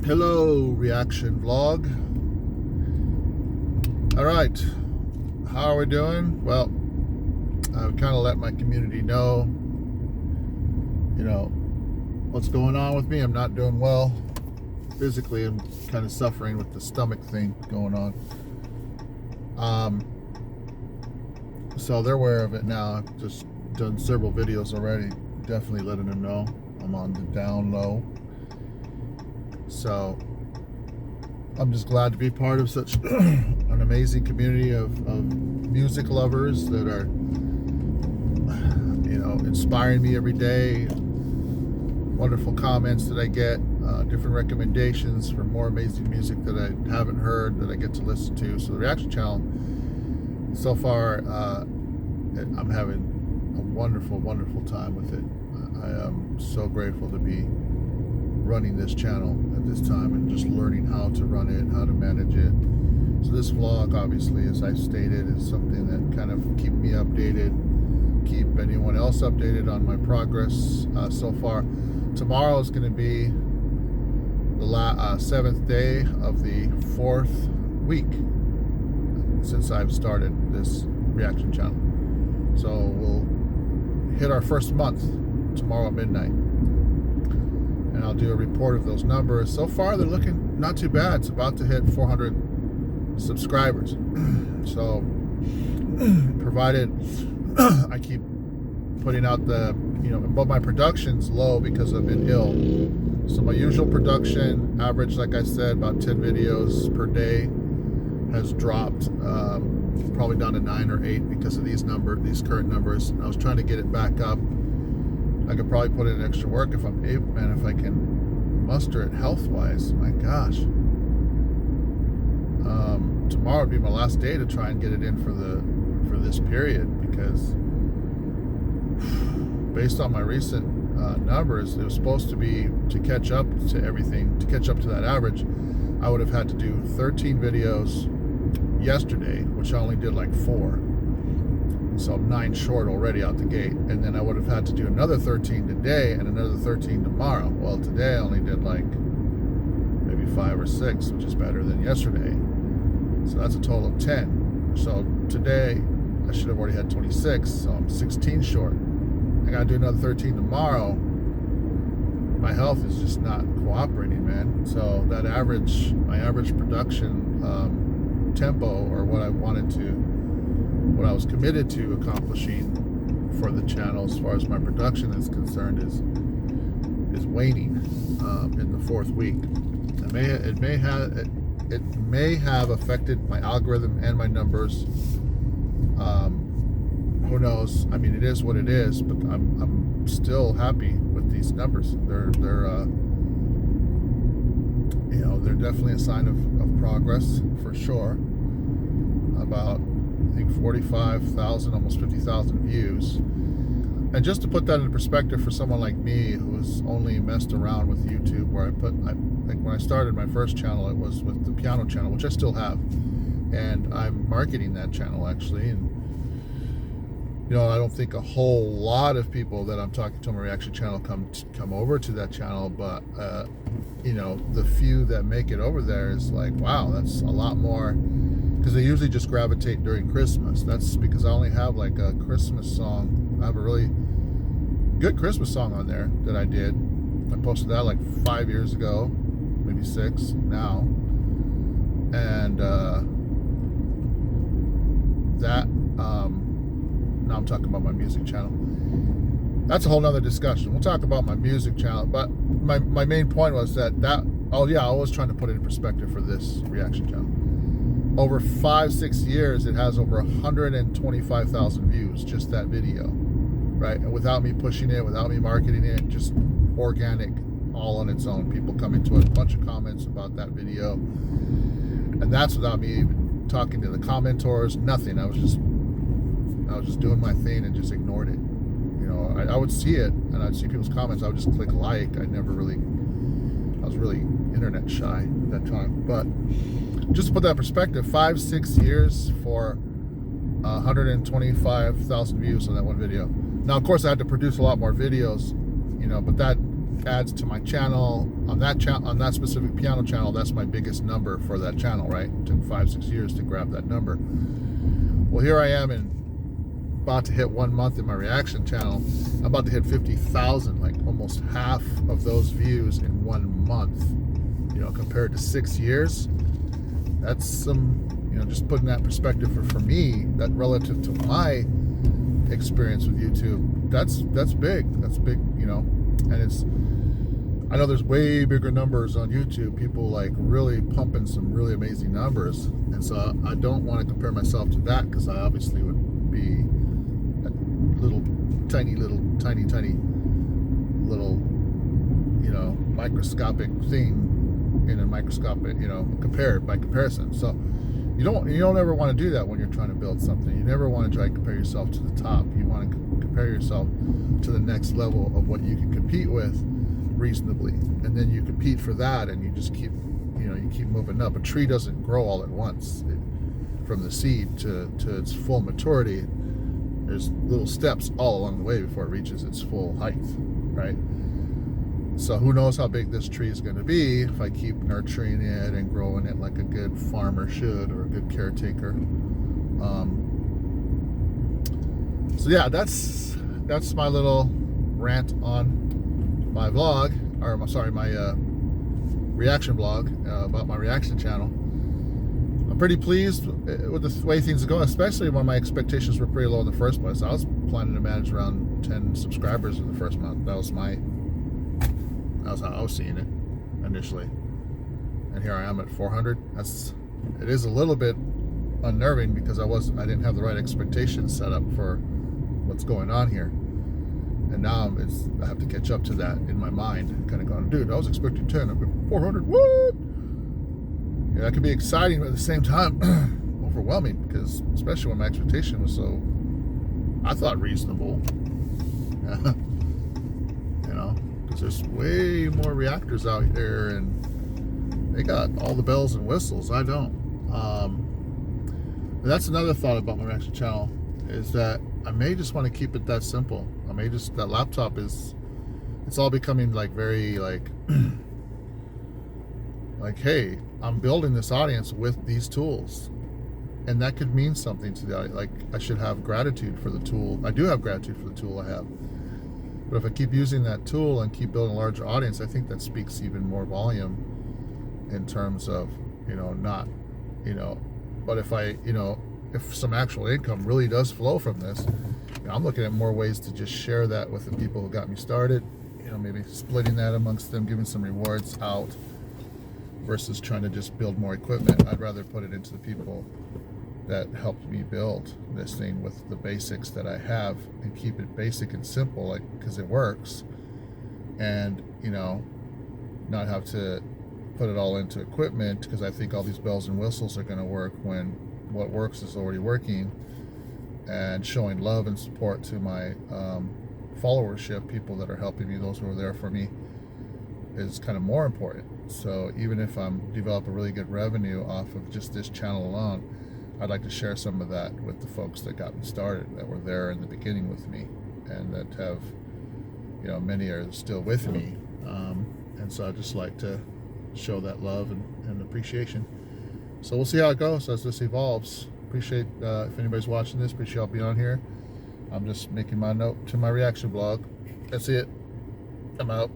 Hello, reaction vlog. All right, how are we doing? Well, I've kind of let my community know, what's going on with me. I'm not doing well physically. I'm kind of suffering with the stomach thing going on. So they're aware of it now. I've just done several videos already, definitely letting them know I'm on the down low. So I'm just glad to be part of such an amazing community of music lovers that are, inspiring me every day. Wonderful comments that I get, different recommendations for more amazing music that I haven't heard that I get to listen to. So the reaction channel, so far, I'm having a wonderful, wonderful time with it. I am so grateful to be running this channel at this time and just learning how to run it, how to manage it. So this vlog, obviously, as I stated, is something that kind of keep me updated, keep anyone else updated on my progress so far. Tomorrow is going to be the seventh day of the 4th week since I've started this reaction channel. So we'll hit our first month tomorrow at midnight. And I'll do a report of those numbers. So far, they're looking not too bad. It's about to hit 400 subscribers. So, provided I keep putting out but my production's low because I've been ill. So my usual production average, like I said, about 10 videos per day, has dropped probably down to 9 or 8 because of these current numbers. I was trying to get it back up. I could probably put in extra work if I'm able, man, if I can muster it health-wise. My gosh. Tomorrow would be my last day to try and get it in for this period, because based on my recent numbers, it was supposed to be to catch up to everything, to catch up to that average. I would have had to do 13 videos yesterday, which I only did like 4. So I'm 9 short already out the gate. And then I would have had to do another 13 today and another 13 tomorrow. Well, today I only did like maybe 5 or 6, which is better than yesterday. So that's a total of 10. So today I should have already had 26, so I'm 16 short. I gotta do another 13 tomorrow. My health is just not cooperating, man. So that my average production tempo, or what I was committed to accomplishing for the channel as far as my production is concerned, is waning in the 4th week. It may have affected my algorithm and my numbers. Who knows? I mean, it is what it is, but I'm still happy with these numbers. They're definitely a sign of progress for sure. About, I think, 45,000, almost 50,000 views. And just to put that in perspective for someone like me who's only messed around with YouTube, where when I started my first channel, it was with the piano channel, which I still have, and I'm marketing that channel actually. And I don't think a whole lot of people that I'm talking to on my reaction channel come over to that channel, but the few that make it over there is like, wow, that's a lot more. Because they usually just gravitate during Christmas. That's because I only have like a Christmas song. I have a really good Christmas song on there that I did. I posted that like 5 years ago, maybe 6 now. And now I'm talking about my music channel. That's a whole nother discussion. We'll talk about my music channel. But my main point was I was trying to put it in perspective for this reaction channel. Over 5-6 years, it has over 125,000 views, just that video, right? And without me pushing it, without me marketing it, just organic, all on its own. People come into a bunch of comments about that video, and that's without me even talking to the commentors, nothing. I was just doing my thing and just ignored it. I would see it, and I'd see people's comments. I would just click like. I was really internet shy at that time. But just to put that in perspective, 5-6 years for 125,000 views on that one video. Now, of course, I had to produce a lot more videos, but that adds to my channel. On that specific piano channel, that's my biggest number for that channel, right? It took 5-6 years to grab that number. Well, here I am and about to hit 1 month in my reaction channel. I'm about to hit 50,000, like almost half of those views in 1 month. You know, compared to 6 years, that's some, you know, just putting that perspective for me, that relative to my experience with YouTube, that's big. That's big, you know. And it's, I know there's way bigger numbers on YouTube, people like really pumping some really amazing numbers, and so I don't want to compare myself to that, because I obviously would be a little tiny little you know, microscopic thing in a microscopic, you know, compared by comparison. So you don't ever want to do that when you're trying to build something. You never want to try to compare yourself to the top. You want to compare yourself to the next level of what you can compete with reasonably, and then you compete for that, and you just keep, you know, you keep moving up. A tree doesn't grow all at once. From the seed to its full maturity, there's little steps all along the way before it reaches its full height, right? So who knows how big this tree is going to be if I keep nurturing it and growing it like a good farmer should, or a good caretaker. So yeah, that's my little rant on my vlog, or sorry, my reaction blog about my reaction channel. I'm pretty pleased with the way things are going, especially when my expectations were pretty low in the first place. I was planning to manage around 10 subscribers in the first month. That was how I was seeing it initially, and here I am at 400. It is a little bit unnerving, because I didn't have the right expectations set up for what's going on here, and now I have to catch up to that in my mind, kind of going, dude, I was expecting 10, I've been 400. What? Yeah, that could be exciting, but at the same time overwhelming, because especially when my expectation was so, I thought, reasonable. You know, because there's way more reactors out there, and they got all the bells and whistles. I don't. And that's another thought about my reaction channel, is that I may just want to keep it that simple. That laptop it's all becoming like very like like, hey, I'm building this audience with these tools, and that could mean something to the audience. Like, I should have gratitude for the tool. I do have gratitude for the tool I have, but if I keep using that tool and keep building a larger audience, I think that speaks even more volume in terms of, you know, not, you know, but if if some actual income really does flow from this, you know, I'm looking at more ways to just share that with the people who got me started, you know, maybe splitting that amongst them, giving some rewards out, versus trying to just build more equipment. I'd rather put it into the people that helped me build this thing with the basics that I have, and keep it basic and simple, like, because it works, and, you know, not have to put it all into equipment, because I think all these bells and whistles are going to work when what works is already working. And showing love and support to my followership, people that are helping me, those who are there for me, is kind of more important. So even if I'm developing really good revenue off of just this channel alone, I'd like to share some of that with the folks that got me started, that were there in the beginning with me, and that have, you know, many are still with me. And so I just like to show that love and appreciation. So we'll see how it goes as this evolves. Appreciate if anybody's watching this, appreciate y'all being on here. I'm just making my note to my reaction blog. That's it. I'm out.